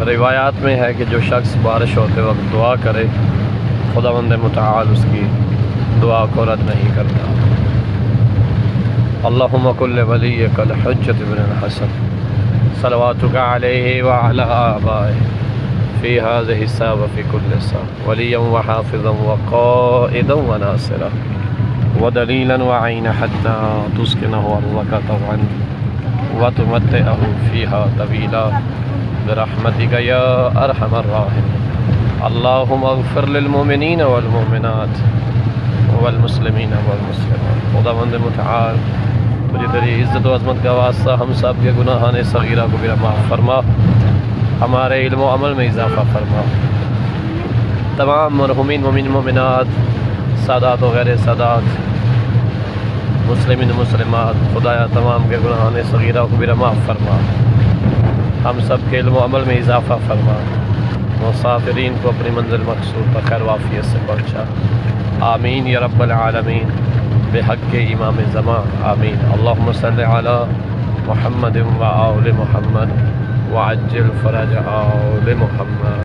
روایات میں ہے کہ جو شخص بارش ہوتے وقت دعا کرے خداوند متعال اس کی دعا کو رد نہیں کرتا۔ اللہم کل ولیک الحجۃ بن الحسن صلواتک علیہ وعلی آبائہ فی هذه الساعة وفی کل ساعة ولیا وحافظا وقائدا وناصرا ودلیلا وعینا حتی تسکنہ ارضک طوعا وتمتعہ فیہا طویلا برحمتک یا ارحم الراحمین۔ اللہم اغفر للمؤمنین والمؤمنات والمسلمین والمسلمات۔ خداوند متعال تجھے تیری عزت و عظمت کا واسطہ ہم سب کے گناہان صغیرہ کو بھی معاف فرما، ہمارے علم و عمل میں اضافہ فرما۔ تمام مرحومین مومن مومنات، سادات و غیر سادات، مسلمین مسلمات، خدایا تمام کے گناہان صغیرہ کو بھی معاف فرما، ہم سب کے علم و عمل میں اضافہ فرما، مسافرین کو اپنی منزل مقصود پر خیر وافیت سے پہنچا۔ آمین یا رب العالمین بحق امام زمان، آمین۔ اللہم صلی علی محمد و آل محمد وعجل فرج آل محمد۔